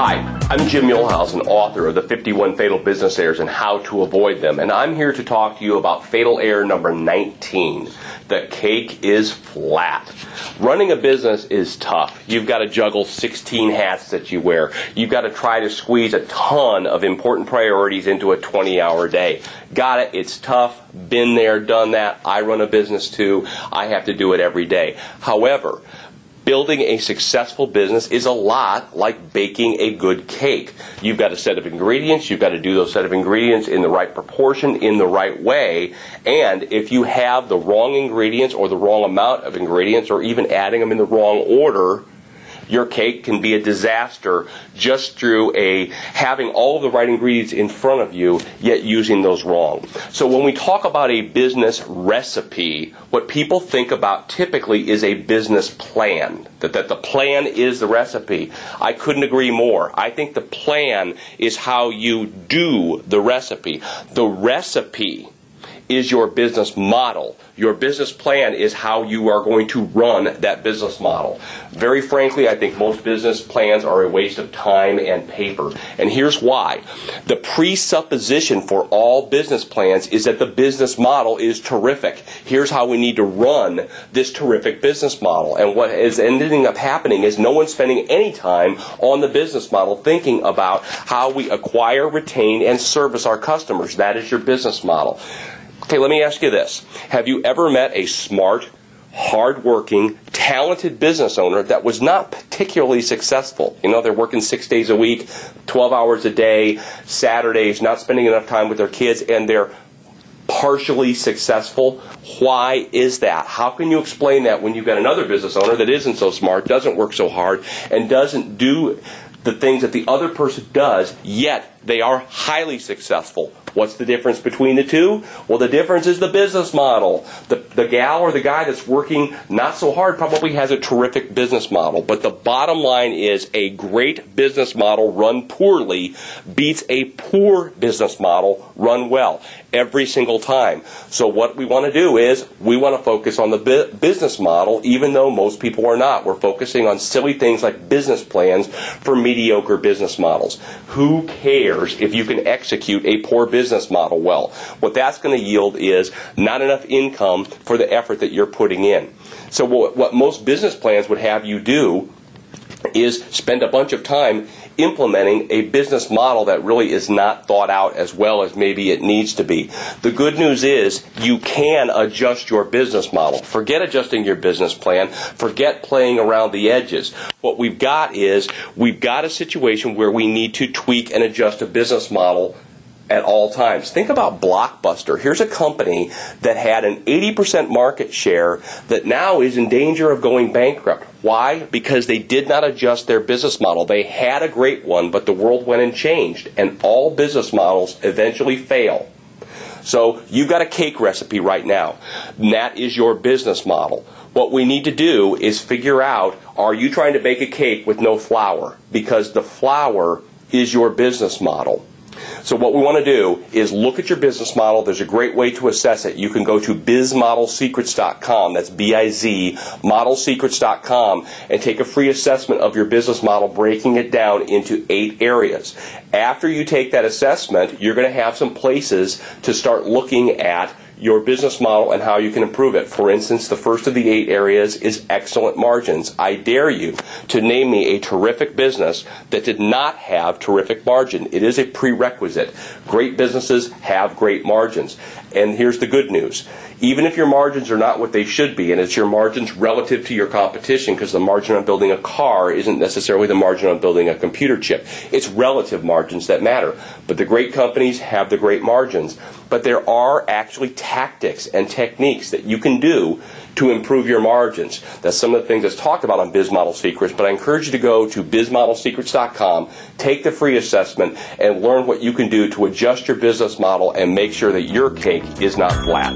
Hi, I'm Jim Muehlhausen, author of the 51 Fatal Business Errors and How to Avoid Them, and I'm here to talk to you about fatal error number 19. The cake is flat. Running a business is tough. You've got to juggle 16 hats that you wear. You've got to try to squeeze a ton of important priorities into a 20-hour day. Got it? It's tough. Been there, done that. I run a business too. I have to do it every day. However, building a successful business is a lot like baking a good cake. You've got a set of ingredients. You've got to do those set of ingredients in the right proportion, in the right way. And if you have the wrong ingredients or the wrong amount of ingredients or even adding them in the wrong order, your cake can be a disaster just through having all of the right ingredients in front of you, yet using those wrong. So when we talk about a business recipe, what people think about typically is a business plan, that the plan is the recipe. I couldn't agree more. I think the plan is how you do the recipe. The recipe is your business model. Your business plan is how you are going to run that business model. Very frankly, I think most business plans are a waste of time and paper. And here's why. The presupposition for all business plans is that the business model is terrific. Here's how we need to run this terrific business model. And what is ending up happening is no one's spending any time on the business model thinking about how we acquire, retain, and service our customers. That is your business model. Okay, let me ask you this. Have you ever met a smart, hard-working, talented business owner that was not particularly successful? You know, they're working 6 days a week, 12 hours a day, Saturdays, not spending enough time with their kids, and they're partially successful. Why is that? How can you explain that when you've got another business owner that isn't so smart, doesn't work so hard, and doesn't do the things that the other person does, yet they are highly successful? What's the difference between the two? Well, the difference is the business model. The gal or the guy that's working not so hard probably has a terrific business model. But the bottom line is a great business model run poorly beats a poor business model run well every single time. So what we want to do is we want to focus on the business model, even though most people are not. We're focusing on silly things like business plans for mediocre business models. Who cares if you can execute a poor business model well? What that's going to yield is not enough income for the effort that you're putting in. So what most business plans would have you do is spend a bunch of time implementing a business model that really is not thought out as well as maybe it needs to be. The good news is you can adjust your business model. Forget adjusting your business plan. Forget playing around the edges. What we've got is we've got a situation where we need to tweak and adjust a business model at all times. Think about Blockbuster. Here's a company that had an 80% market share that now is in danger of going bankrupt. Why? Because they did not adjust their business model. They had a great one, but the world went and changed, and all business models eventually fail. So you've got a cake recipe right now, and that is your business model. What we need to do is figure out, are you trying to bake a cake with no flour? Because the flour is your business model. So what we want to do is look at your business model. There's a great way to assess it. You can go to bizmodelsecrets.com. That's B-I-Z, modelsecrets.com, and take a free assessment of your business model, breaking it down into 8 areas. After you take that assessment, you're going to have some places to start looking at your business model and how you can improve it. For instance, the first of the 8 areas is excellent margins. I dare you to name me a terrific business that did not have terrific margin. It is a prerequisite. Great businesses have great margins. And here's the good news. Even if your margins are not what they should be, and it's your margins relative to your competition, because the margin on building a car isn't necessarily the margin on building a computer chip. It's relative margins that matter. But the great companies have the great margins. But there are actually tactics and techniques that you can do to improve your margins. That's some of the things that's talked about on Biz Model Secrets, but I encourage you to go to bizmodelsecrets.com, take the free assessment, and learn what you can do to adjust your business model and make sure that your cake is not flat.